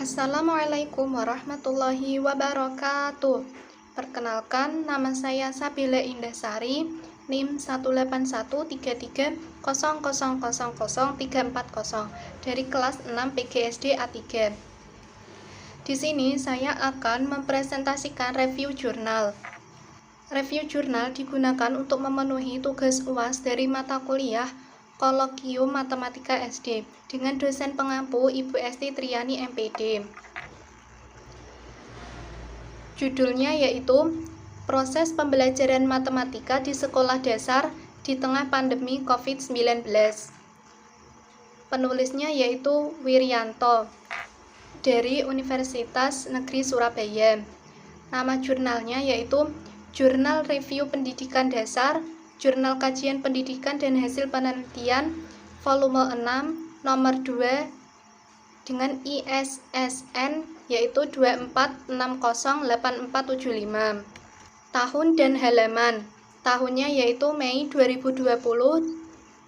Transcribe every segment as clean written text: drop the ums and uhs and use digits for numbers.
Assalamualaikum warahmatullahi wabarakatuh. Perkenalkan, nama saya Sabila Indasari, NIM 1813300000340 dari kelas 6 PGSD A3. Di sini saya akan mempresentasikan review jurnal. Review jurnal digunakan untuk memenuhi tugas UAS dari mata kuliah Kolokium Matematika SD dengan dosen pengampu Ibu Esti Triani MPD. Judulnya yaitu Proses Pembelajaran Matematika di Sekolah Dasar di Tengah Pandemi COVID-19. Penulisnya yaitu Wiryanto dari Universitas Negeri Surabaya. Nama jurnalnya yaitu Jurnal Review Pendidikan Dasar, Jurnal Kajian Pendidikan dan Hasil Penelitian, volume 6, nomor 2, dengan ISSN yaitu 24608475. Tahun dan halaman. Tahunnya yaitu Mei 2020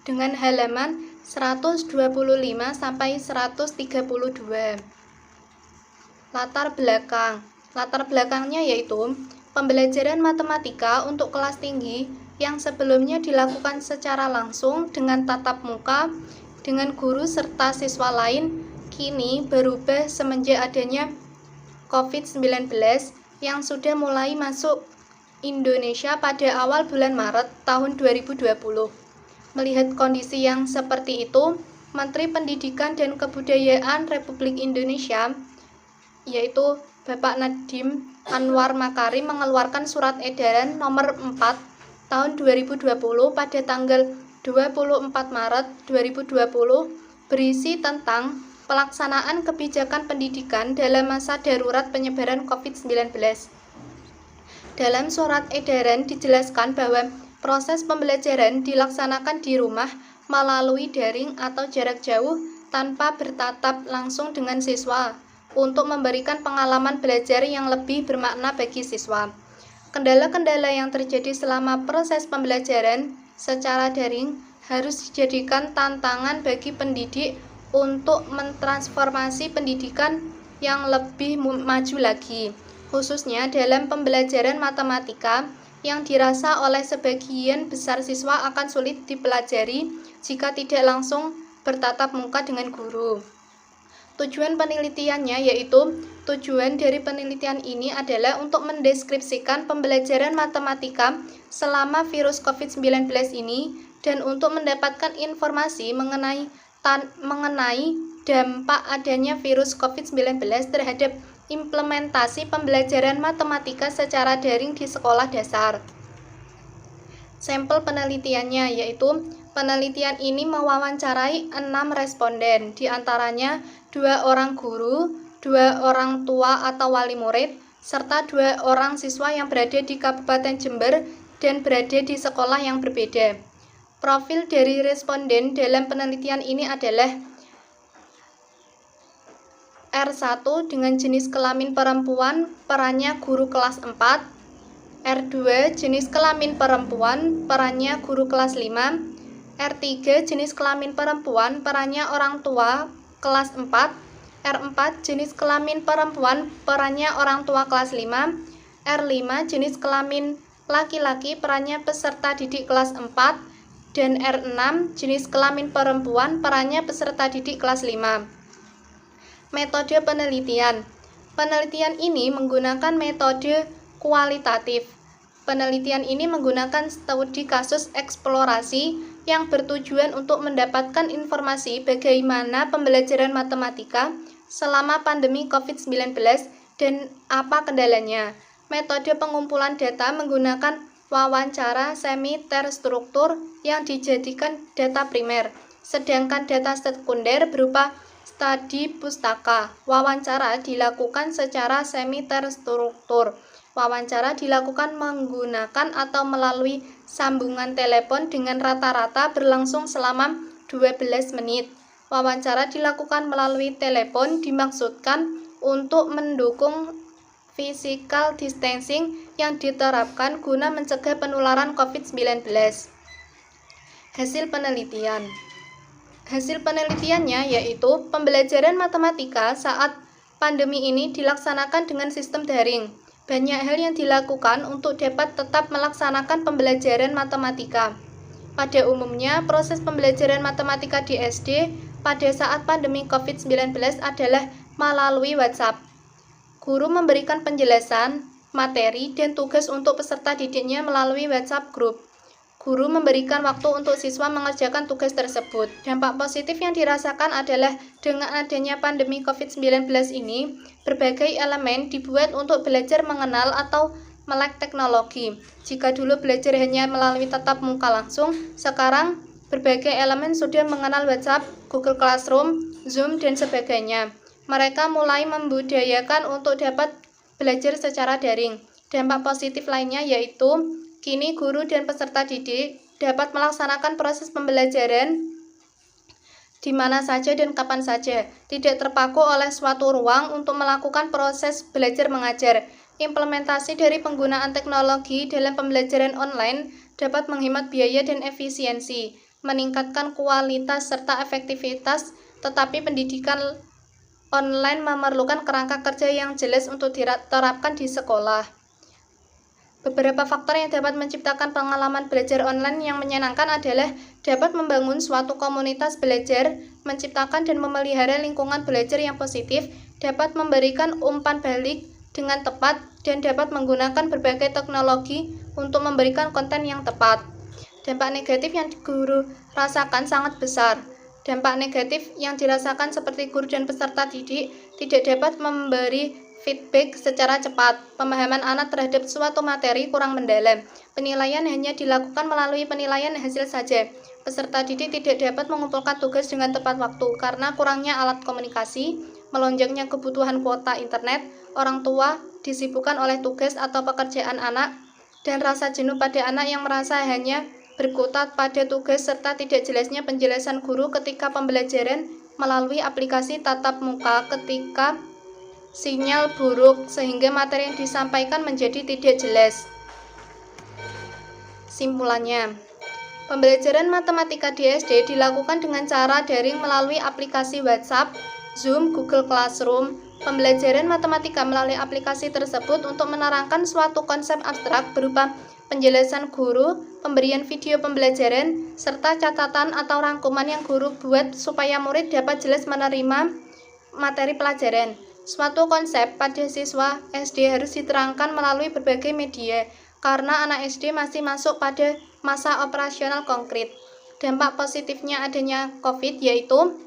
dengan halaman 125 sampai 132. Latar belakang. Latar belakangnya yaitu pembelajaran matematika untuk kelas tinggi yang sebelumnya dilakukan secara langsung dengan tatap muka dengan guru serta siswa lain, kini berubah semenjak adanya COVID-19 yang sudah mulai masuk Indonesia pada awal bulan Maret tahun 2020. Melihat kondisi yang seperti itu, Menteri Pendidikan dan Kebudayaan Republik Indonesia, yaitu Bapak Nadiem Anwar Makarim, mengeluarkan surat edaran nomor 4 tahun 2020 pada tanggal 24 Maret 2020 berisi tentang pelaksanaan kebijakan pendidikan dalam masa darurat penyebaran COVID-19. Dalam surat edaran dijelaskan bahwa proses pembelajaran dilaksanakan di rumah melalui daring atau jarak jauh tanpa bertatap langsung dengan siswa untuk memberikan pengalaman belajar yang lebih bermakna bagi siswa. Kendala-kendala yang terjadi selama proses pembelajaran secara daring harus dijadikan tantangan bagi pendidik untuk mentransformasi pendidikan yang lebih maju lagi, khususnya dalam pembelajaran matematika yang dirasa oleh sebagian besar siswa akan sulit dipelajari jika tidak langsung bertatap muka dengan guru. Tujuan penelitiannya tujuan dari penelitian ini adalah untuk mendeskripsikan pembelajaran matematika selama virus COVID-19 ini dan untuk mendapatkan informasi mengenai dampak adanya virus COVID-19 terhadap implementasi pembelajaran matematika secara daring di sekolah dasar. Sampel penelitiannya yaitu penelitian ini mewawancarai 6 responden, diantaranya 2 orang guru, 2 orang tua atau wali murid, serta 2 orang siswa yang berada di Kabupaten Jember dan berada di sekolah yang berbeda. Profil dari responden dalam penelitian ini adalah R1 dengan jenis kelamin perempuan, perannya guru kelas 4, R2 jenis kelamin perempuan, perannya guru kelas 5, R3 jenis kelamin perempuan, perannya orang tua kelas 4, R4 jenis kelamin perempuan, perannya orang tua kelas 5, R5 jenis kelamin laki-laki, perannya peserta didik kelas 4, dan R6 jenis kelamin perempuan, perannya peserta didik kelas 5. Metode penelitian. Penelitian ini menggunakan metode kualitatif. Penelitian ini menggunakan studi kasus eksplorasi yang bertujuan untuk mendapatkan informasi bagaimana pembelajaran matematika selama pandemi COVID-19 dan apa kendalanya. Metode pengumpulan data menggunakan wawancara semi-terstruktur yang dijadikan data primer, sedangkan data sekunder berupa studi pustaka. Wawancara dilakukan secara semi-terstruktur. Wawancara dilakukan menggunakan atau melalui sambungan telepon dengan rata-rata berlangsung selama 12 menit. Wawancara dilakukan melalui telepon dimaksudkan untuk mendukung physical distancing yang diterapkan guna mencegah penularan COVID-19. Hasil penelitian. Hasil penelitiannya yaitu pembelajaran matematika saat pandemi ini dilaksanakan dengan sistem daring. Banyak hal yang dilakukan untuk dapat tetap melaksanakan pembelajaran matematika. Pada umumnya, proses pembelajaran matematika di SD pada saat pandemi COVID-19 adalah melalui WhatsApp. Guru memberikan penjelasan, materi, dan tugas untuk peserta didiknya melalui WhatsApp Group. Guru memberikan waktu untuk siswa mengerjakan tugas tersebut. Dampak positif yang dirasakan adalah dengan adanya pandemi COVID-19 ini, berbagai elemen dibuat untuk belajar mengenal atau melek teknologi. Jika dulu belajar hanya melalui tatap muka langsung, sekarang berbagai elemen sudah mengenal WhatsApp, Google Classroom, Zoom, dan sebagainya. Mereka mulai membudayakan untuk dapat belajar secara daring. Dampak positif lainnya yaitu kini guru dan peserta didik dapat melaksanakan proses pembelajaran di mana saja dan kapan saja, tidak terpaku oleh suatu ruang untuk melakukan proses belajar mengajar. Implementasi dari penggunaan teknologi dalam pembelajaran online dapat menghemat biaya dan efisiensi, meningkatkan kualitas serta efektivitas, tetapi pendidikan online memerlukan kerangka kerja yang jelas untuk diterapkan di sekolah. Beberapa faktor yang dapat menciptakan pengalaman belajar online yang menyenangkan adalah dapat membangun suatu komunitas belajar, menciptakan dan memelihara lingkungan belajar yang positif, dapat memberikan umpan balik dengan tepat, dan dapat menggunakan berbagai teknologi untuk memberikan konten yang tepat. Dampak negatif yang guru rasakan sangat besar. Dampak negatif yang dirasakan seperti guru dan peserta didik tidak dapat memberi feedback secara cepat, pemahaman anak terhadap suatu materi kurang mendalam, penilaian hanya dilakukan melalui penilaian hasil saja, peserta didik tidak dapat mengumpulkan tugas dengan tepat waktu karena kurangnya alat komunikasi, melonjaknya kebutuhan kuota internet, orang tua disibukkan oleh tugas atau pekerjaan anak, dan rasa jenuh pada anak yang merasa hanya berkutat pada tugas serta tidak jelasnya penjelasan guru ketika pembelajaran melalui aplikasi tatap muka ketika sinyal buruk sehingga materi yang disampaikan menjadi tidak jelas. Simpulannya, pembelajaran matematika di SD dilakukan dengan cara daring melalui aplikasi WhatsApp, Zoom, Google Classroom. Pembelajaran matematika melalui aplikasi tersebut untuk menerangkan suatu konsep abstrak berupa penjelasan guru, pemberian video pembelajaran, serta catatan atau rangkuman yang guru buat supaya murid dapat jelas menerima materi pelajaran. Suatu konsep pada siswa SD harus diterangkan melalui berbagai media, karena anak SD masih masuk pada masa operasional konkret. Dampak positifnya adanya COVID yaitu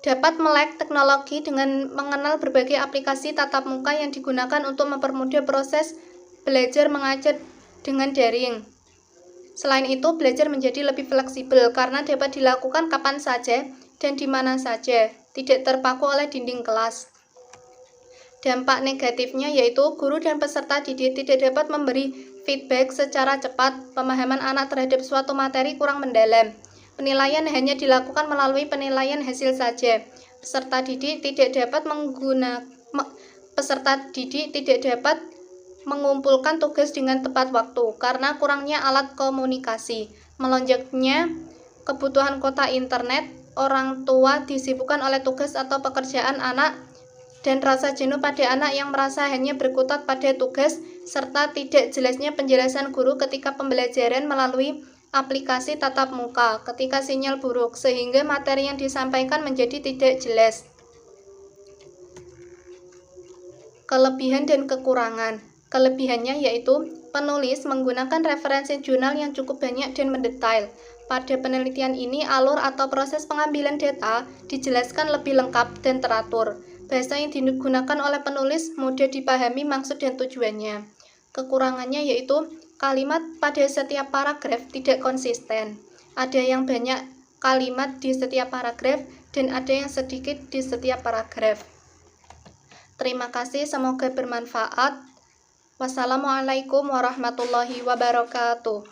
dapat melek teknologi dengan mengenal berbagai aplikasi tatap muka yang digunakan untuk mempermudah proses belajar mengajar dengan daring. Selain itu, belajar menjadi lebih fleksibel karena dapat dilakukan kapan saja dan di mana saja, tidak terpaku oleh dinding kelas. Dampak negatifnya yaitu guru dan peserta didik tidak dapat memberi feedback secara cepat, pemahaman anak terhadap suatu materi kurang mendalam. Penilaian hanya dilakukan melalui penilaian hasil saja. Peserta didik tidak dapat mengumpulkan tugas dengan tepat waktu karena kurangnya alat komunikasi, melonjaknya kebutuhan kuota internet, orang tua disibukkan oleh tugas atau pekerjaan anak, dan rasa jenuh pada anak yang merasa hanya berkutat pada tugas, serta tidak jelasnya penjelasan guru ketika pembelajaran melalui aplikasi tatap muka ketika sinyal buruk, sehingga materi yang disampaikan menjadi tidak jelas. Kelebihan dan kekurangan. Kelebihannya yaitu penulis menggunakan referensi jurnal yang cukup banyak dan mendetail. Pada penelitian ini, alur atau proses pengambilan data dijelaskan lebih lengkap dan teratur. Bahasa yang digunakan oleh penulis mudah dipahami maksud dan tujuannya. Kekurangannya yaitu kalimat pada setiap paragraf tidak konsisten. Ada yang banyak kalimat di setiap paragraf dan ada yang sedikit di setiap paragraf. Terima kasih, semoga bermanfaat. Wassalamualaikum warahmatullahi wabarakatuh.